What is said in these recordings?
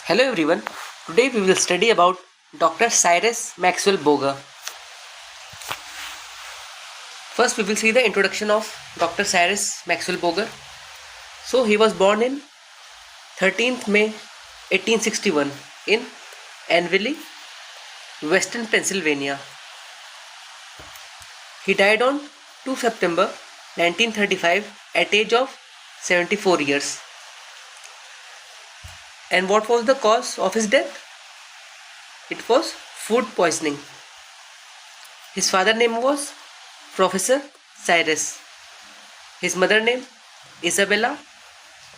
Hello everyone. Today we will study about Dr. Cyrus Maxwell Boger. First we will see the introduction of Dr. Cyrus Maxwell Boger. So he was born in 13th May 1861 in Annville, Western Pennsylvania. He died on 2 September 1935 at age of 74 years. And what was the cause of his death? It was food poisoning. His father name was Professor Cyrus. His mother name Isabella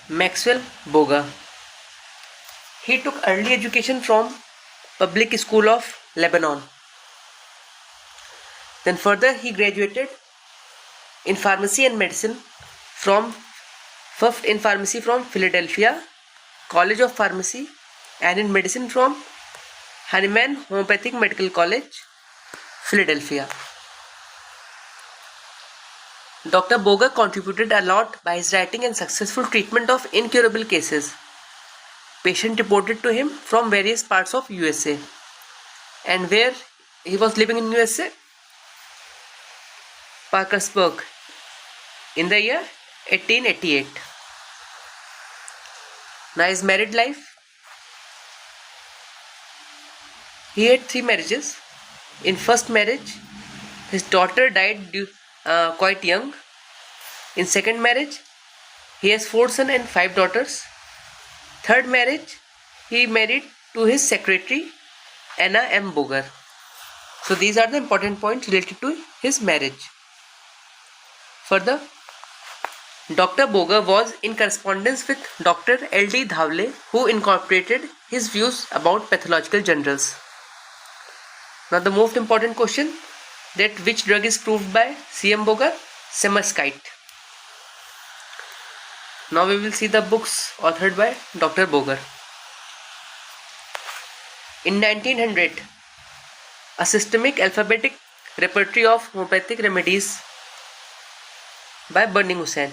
Maxwell Boger. He took early education from Public School of Lebanon. Then further he graduated in pharmacy and medicine from Philadelphia College of Pharmacy, and in medicine from Hahnemann Homeopathic Medical College, Philadelphia. Dr. Boger contributed a lot by his writing and successful treatment of incurable cases. Patients reported to him from various parts of USA. And where he was living in USA? Parkersburg, in the year 1888. Now his married life. He had 3 marriages. In first marriage, his daughter died quite young. In second marriage, he has 4 sons and 5 daughters. Third marriage, he married to his secretary, Anna M. Boger. So these are the important points related to his marriage. Further, Dr. Boger was in correspondence with Dr. L.D. Dhawale, who incorporated his views about pathological journals. Now the most important question, that which drug is proved by C.M. Boger? Semerskite. Now we will see the books authored by Dr. Boger. In 1900, a systemic alphabetic repertory of homeopathic remedies by Burning Hussain.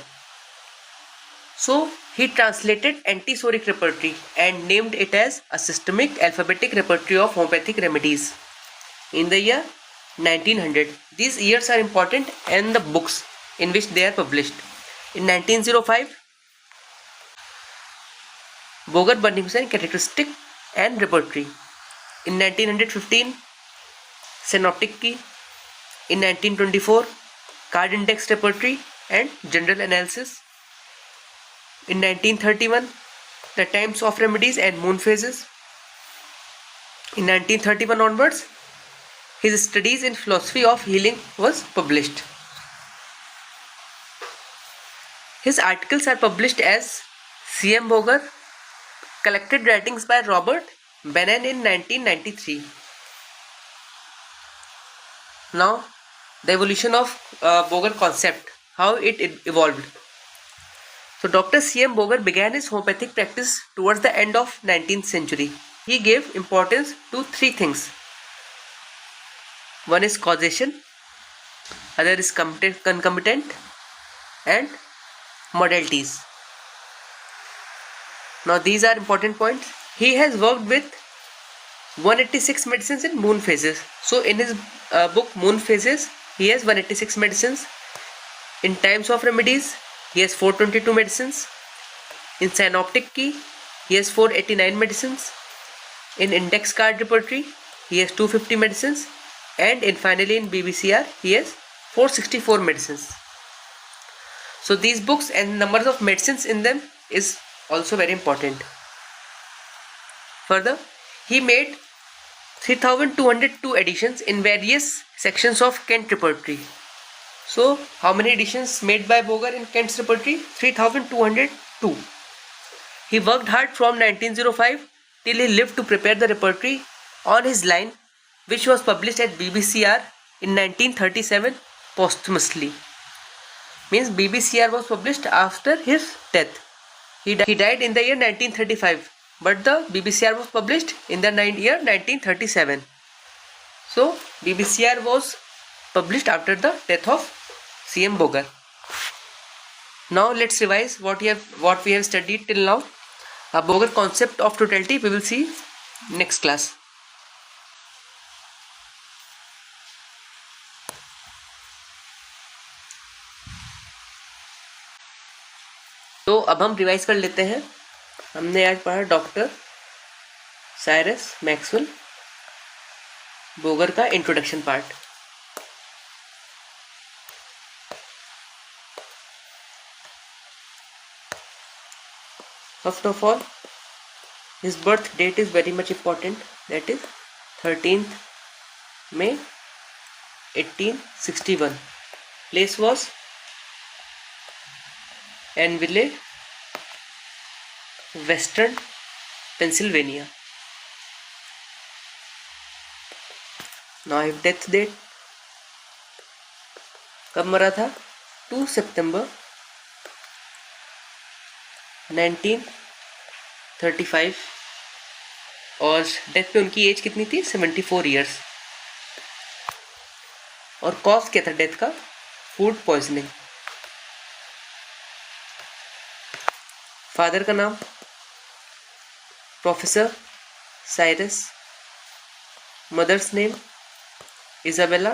So he translated antisoric repertory and named it as a systemic alphabetic repertory of homeopathic remedies in the year 1900. These years are important and the books in which they are published. In 1905, Boger Burning Hussain characteristic and repertory. In 1915, synoptic key. In 1924, card index repertory and general analysis. In 1931, the times of remedies and moon phases. In 1931 onwards, his studies in philosophy of healing was published. His articles are published as C.M. Boger, Collected Writings by Robert Bennan in 1993. Now, the evolution of Boger concept, how it evolved. So Dr. C.M. Boger began his homeopathic practice towards the end of 19th century. He gave importance to 3 things. One is causation, other is concomitant, and modalities. Now these are important points. He has worked with 186 medicines in moon phases. So in his book Moon Phases, he has 186 medicines. In Times of Remedies, he has 422 medicines. In Synoptic Key, he has 489 medicines. In Index Card Repertory, he has 250 medicines. And finally in BBCR, he has 464 medicines. So these books and numbers of medicines in them is also very important. Further, he made 3202 editions in various sections of Kent Repertory. So how many editions made by Boger in Kent's repertory? 3202. He worked hard from 1905 till he lived to prepare the repertory on his line, which was published at BBCR in 1937 posthumously. Means BBCR was published after his death. He died in the year 1935, but the BBCR was published in the year 1937. So BBCR was published after the death of C.M. Boger. Now let's revise what we have studied till now. Boger concept of totality we will see next class. तो अब हम revise कर लेते हैं. हमने आज पढ़ा doctor Cyrus Maxwell Bogar का introduction part. First of all, his birth date is very much important, that is 13th May 1861. Place was Annville, Western Pennsylvania. Now his death date, कब मरा था? 2 सितंबर 1935. और डेथ पे उनकी एज कितनी थी? 74 ईयर्स. और कॉज क्या था डेथ का? Food poisoning. फादर का नाम professor Cyrus. Mother's name Isabella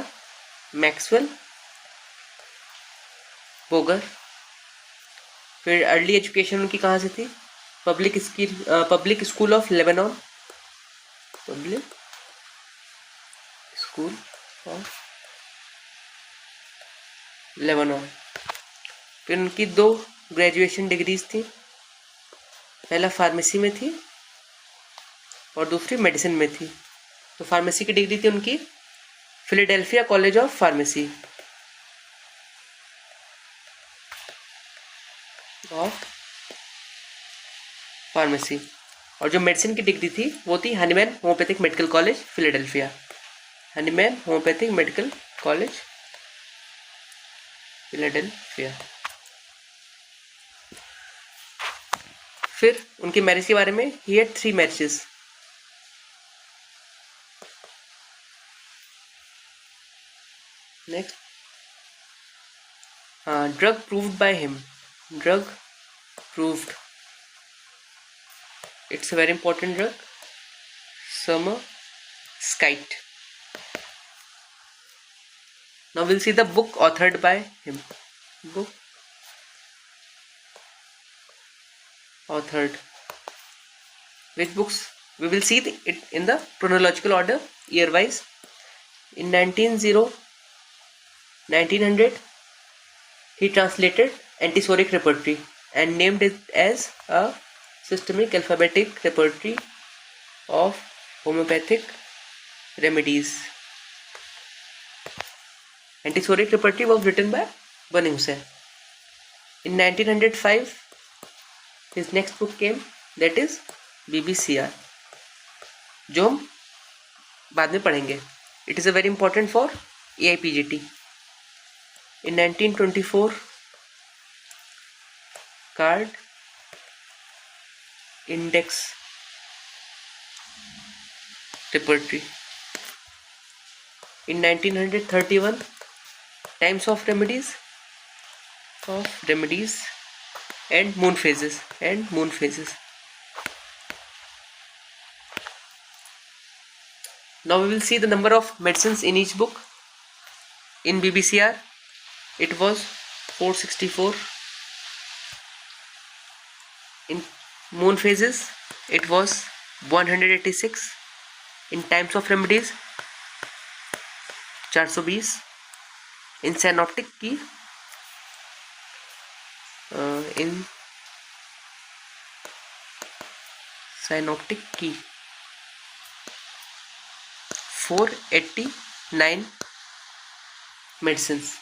Maxwell Bogar. फिर अर्ली एजुकेशन उनकी कहाँ से थी? Public school of Lebanon. Public school of Lebanon. फिर उनकी 2 ग्रेजुएशन डिग्रीज थी. पहला फार्मेसी में थी और दूसरी मेडिसिन में थी. तो फार्मेसी की डिग्री थी उनकी फिलाडेल्फिया कॉलेज ऑफ फार्मेसी और जो मेडिसिन की डिग्री थी वो थी Hahnemann homeopathic medical college Philadelphia. Hahnemann homeopathic medical college Philadelphia. फिर उनकी मैरिज के बारे में, he had 3 marriages. Next, drug proved by him. Drug proved, it's a very important drug, Summerskite. Now we'll see the book authored by him. Book authored. Which books? We will see it in the chronological order, year wise. In 1900, he translated Antisoric Repertory and named it as a systemic alphabetic repertory of homeopathic remedies. Antisoric Repertory was written by Bani Hussain. In 1905, his next book came, that is BBCR, जो हम बाद में पढ़ेंगे. It is a very important for AIPGT. In 1924, Card Index Repertory. In 1931, Times of Remedies and Moon Phases. Now we will see the number of medicines in each book. In BBCR, it was 464. In Moon Phases, it was 186. In Times of Remedies, 420. In Synoptic Key, 489 medicines.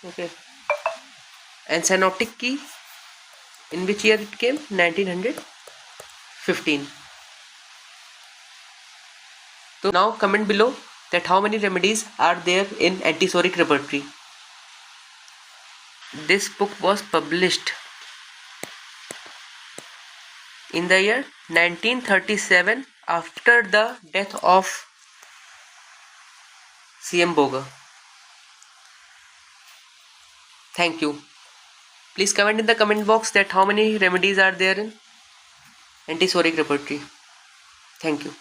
Okay. And Synoptic Key, in which year it came? 1915. So now comment below that how many remedies are there in Antisoric Repertory. This book was published in the year 1937 after the death of C.M. Boger. Thank you. Please comment in the comment box that how many remedies are there in anti-psoriatic repertory. Thank you.